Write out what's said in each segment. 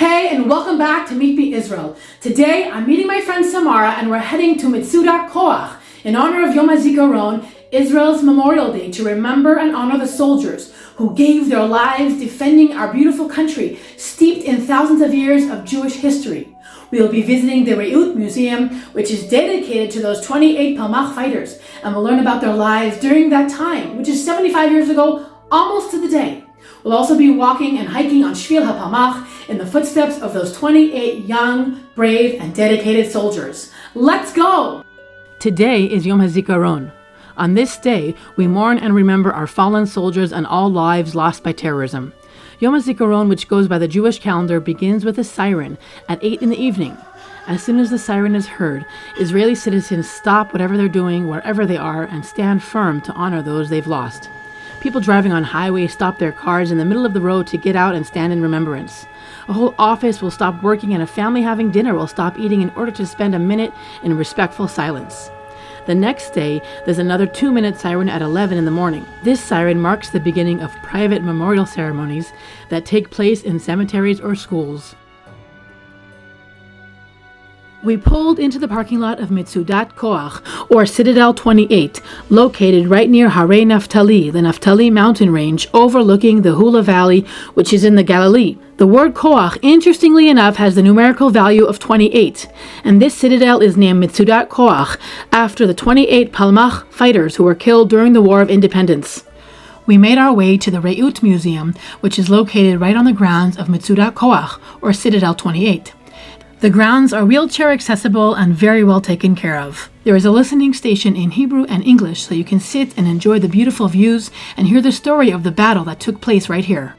Hey, and welcome back to Meet Me Israel. Today, I'm meeting my friend Samara, and we're heading to Metzudat Koach in honor of Yom HaZikaron, Israel's Memorial Day, to remember and honor the soldiers who gave their lives defending our beautiful country, steeped in thousands of years of Jewish history. We'll be visiting the Harot Museum, which is dedicated to those 28 Palmach fighters, and we'll learn about their lives during that time, which is 75 years ago, almost to the day. We'll also be walking and hiking on Shvil HaPalmach in the footsteps of those 28 young, brave, and dedicated soldiers. Let's go! Today is Yom HaZikaron. On this day, we mourn and remember our fallen soldiers and all lives lost by terrorism. Yom HaZikaron, which goes by the Jewish calendar, begins with a siren at 8 in the evening. As soon as the siren is heard, Israeli citizens stop whatever they're doing, wherever they are, and stand firm to honor those they've lost. People driving on highways stop their cars in the middle of the road to get out and stand in remembrance. A whole office will stop working and a family having dinner will stop eating in order to spend a minute in respectful silence. The next day, there's another 2-minute siren at 11 in the morning. This siren marks the beginning of private memorial ceremonies that take place in cemeteries or schools. We pulled into the parking lot of Metzudat Koach, or Citadel 28, located right near Harei Naphtali, the Naphtali mountain range overlooking the Hula Valley, which is in the Galilee. The word Koach, interestingly enough, has the numerical value of 28, and this citadel is named Metzudat Koach after the 28 Palmach fighters who were killed during the War of Independence. We made our way to the Harot Museum, which is located right on the grounds of Metzudat Koach, or Citadel 28. The grounds are wheelchair accessible and very well taken care of. There is a listening station in Hebrew and English so you can sit and enjoy the beautiful views and hear the story of the battle that took place right here.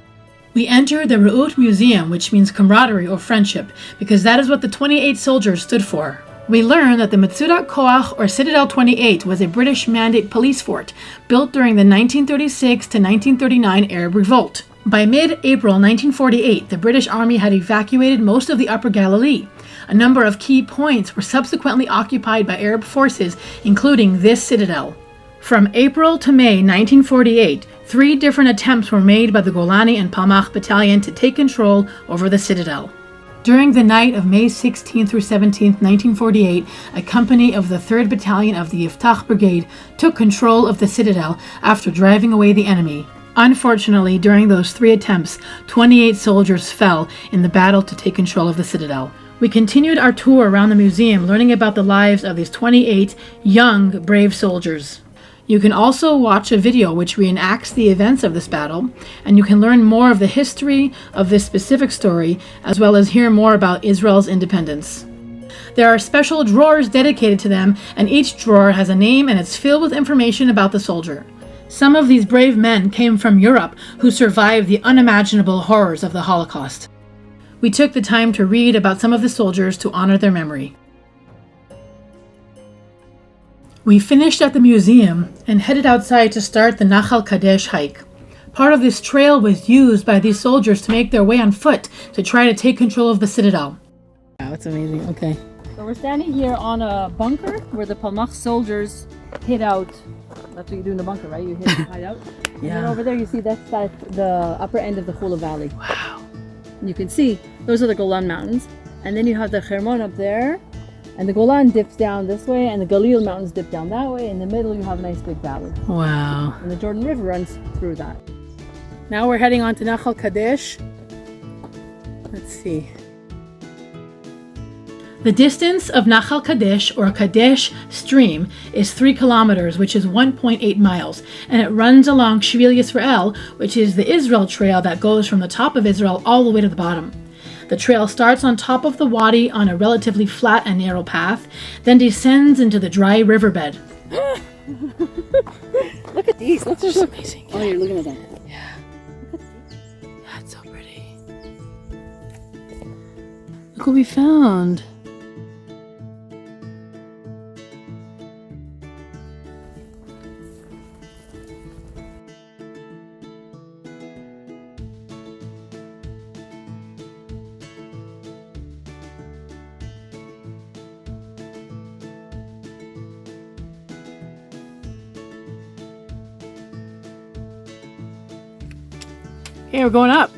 We enter the Harot Museum, which means camaraderie or friendship, because that is what the 28 soldiers stood for. We learn that the Metzudat Koach, or Citadel 28, was a British Mandate police fort built during the 1936 to 1939 Arab Revolt. By mid-April 1948, the British Army had evacuated most of the Upper Galilee. A number of key points were subsequently occupied by Arab forces, including this citadel. From April to May 1948, 3 different attempts were made by the Golani and Palmach battalion to take control over the citadel. During the night of May 16 through 17, 1948, a company of the 3rd Battalion of the Yiftach Brigade took control of the citadel after driving away the enemy. Unfortunately, during those 3 attempts, 28 soldiers fell in the battle to take control of the citadel. We continued our tour around the museum, learning about the lives of these 28 young, brave soldiers. You can also watch a video which reenacts the events of this battle, and you can learn more of the history of this specific story, as well as hear more about Israel's independence. There are special drawers dedicated to them, and each drawer has a name and it's filled with information about the soldier. Some of these brave men came from Europe who survived the unimaginable horrors of the Holocaust. We took the time to read about some of the soldiers to honor their memory. We finished at the museum and headed outside to start the Kadesh hike. Part of this trail was used by these soldiers to make their way on foot to try to take control of the citadel. Wow, it's amazing. Okay. So we're standing here on a bunker where the Palmach soldiers hid out. That's what you do in the bunker, right? You hide out. And then over there you see that's the upper end of the Hula Valley. Wow. And you can see those are the Golan Mountains. And then you have the Hermon up there. And the Golan dips down this way, and the Galil Mountains dip down that way. In the middle, you have a nice big valley. Wow. And the Jordan River runs through that. Now we're heading on to Kadesh. Let's see. The distance of Kadesh, or Kadesh stream, is 3 kilometers, which is 1.8 miles, and it runs along Shvil Yisrael, which is the Israel trail that goes from the top of Israel all the way to the bottom. The trail starts on top of the wadi on a relatively flat and narrow path, then descends into the dry riverbed. Look at these. Look, It's amazing. Oh, you're looking at that. Yeah. Yeah, it's so pretty. Look what we found. Okay, we're going up.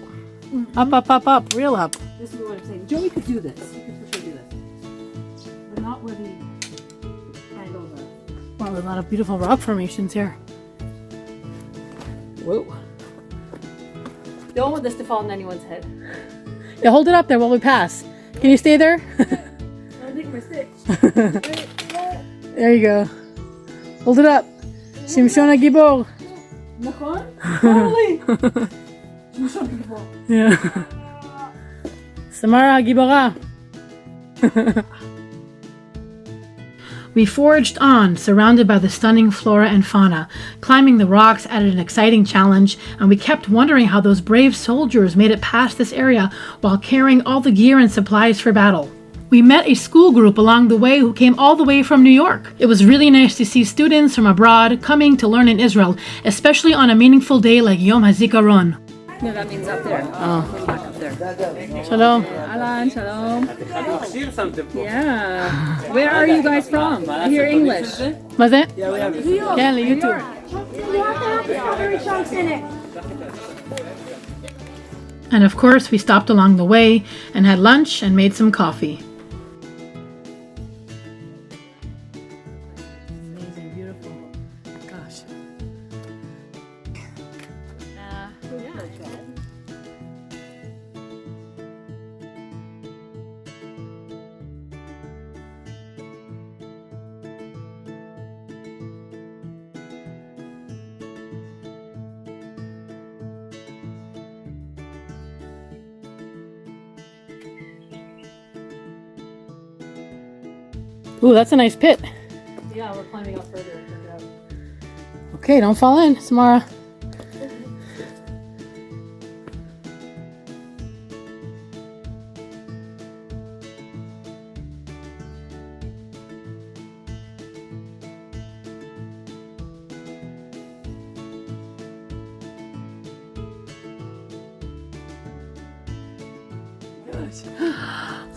Up, up, up, up, real up. this is what I'm saying. Joey could do this. He could for sure do this. But not where the angles are. Wow, a lot of beautiful rock formations here. Whoa. Don't want this to fall on anyone's head. Yeah, hold it up there while we pass. Can you stay there? I think we're sick. There you go. Hold it up. Shimshon HaGibor. נכון? Holy! שמשון גיבור. Yeah. Samara HaGibora. We forged on, surrounded by the stunning flora and fauna. Climbing the rocks added an exciting challenge, and we kept wondering how those brave soldiers made it past this area while carrying all the gear and supplies for battle. We met a school group along the way who came all the way from New York. It was really nice to see students from abroad coming to learn in Israel, especially on a meaningful day like Yom HaZikaron. No, that means up there. Oh. Back up there. Shalom. Alan, shalom. Yeah. Where are you guys from? I hear English. מה זה? Yeah, כן, ליוטיוב. And of course, we stopped along the way and had lunch and made some coffee. Amazing, beautiful. Gosh. Ooh, that's a nice pit. Yeah, we're climbing up further. Check it out. Okay, don't fall in, Samara.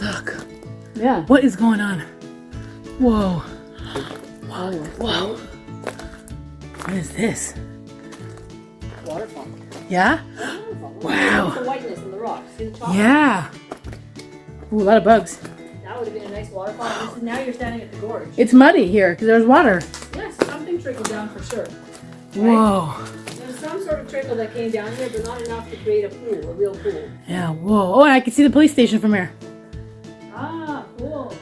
Look. Yeah. What is going on? Whoa. Whoa. Whoa. What is this? Waterfall. Yeah? Wow. The whiteness in the rocks. See the chalk? Yeah. Ooh, a lot of bugs. That would have been a nice waterfall. And now you're standing at the gorge. It's muddy here because there's water. Yes, something trickled down for sure. Whoa. There's some sort of trickle that came down here, but not enough to create a pool, a real pool. Yeah, whoa. Oh, and I can see the police station from here. Ah, cool.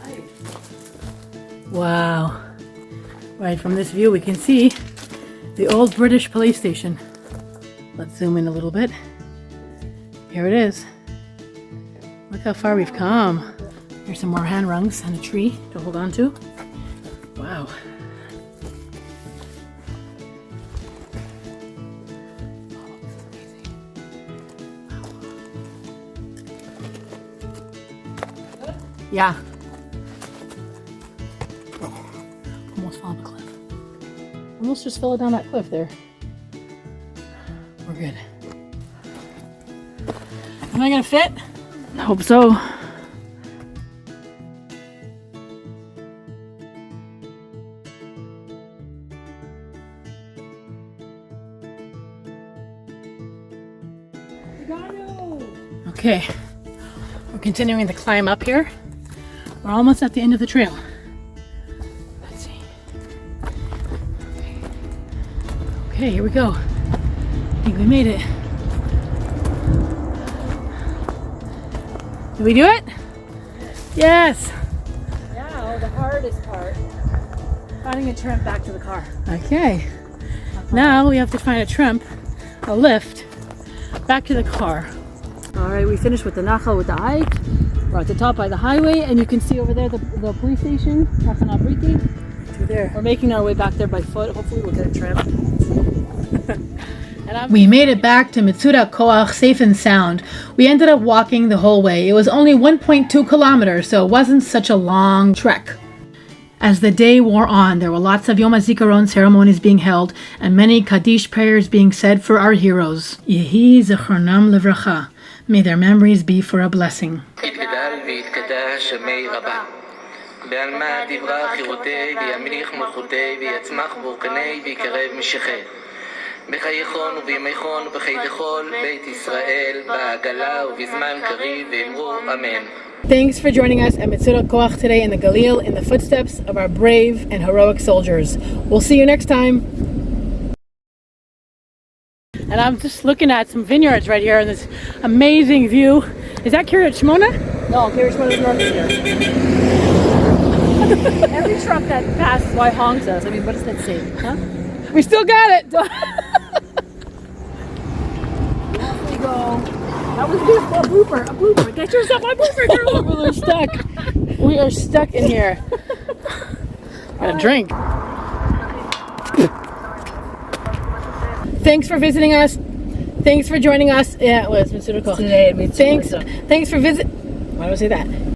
Nice. Wow. Right from this view, we can see the old British police station. Let's zoom in a little bit. Here it is. Look how far we've come. Here's some more hand rungs and a tree to hold on to. Wow. Yeah. Oh, almost fell off a cliff. Almost just fell down that cliff there. We're good. Am I gonna fit? I hope so. Okay, we're continuing the climb up here. We're almost at the end of the trail. Let's see. Okay, here we go. I think we made it. Did we do it? Yes. Now, the hardest part, finding a tramp back to the car. Okay. Now we have to find a tramp, a lift, back to the car. All right, we finished with the Nachal, with the hike. We're at the top by the highway, and you can see over there the police station, Tachana Briti. Through there. We're making our way back there by foot. Hopefully we'll get a tramp. We made it back to Metzudat Koach safe and sound. We ended up walking the whole way. It was only 1.2 kilometers, so it wasn't such a long trek. As the day wore on, there were lots of Yom HaZikaron ceremonies being held and many Kadesh prayers being said for our heroes. Yehi Zecharnam Livracha. May their memories be for a blessing. בעלמא דברה חירותי וימליך מלכותי ויצמח בורקני ויקרב משיחי בחייכון ובימיכון ובחיי לכל בית ישראל, בעגלה ובזמן קריב, ואמרו אמן. Thanks for joining us at Mitzudat Koach today in the Galil in the footsteps of our brave and heroic soldiers. We'll see you next time. And I'm just looking at some vineyards right here in this amazing view. Is that Kiryat Shmona? No, Kiryat Shmona is north of here. Every truck that passes by honks us. I mean, what does that say? Huh? We still got it. Off we go. That was just a blooper. Get yourself a blooper, girl. We're stuck. We are stuck in here. Got a drink. Thanks for visiting us. Thanks for joining us. Yeah, it was Mitzudat Koach. Today at Mitzudat. Thanks for visit. Why do I say that?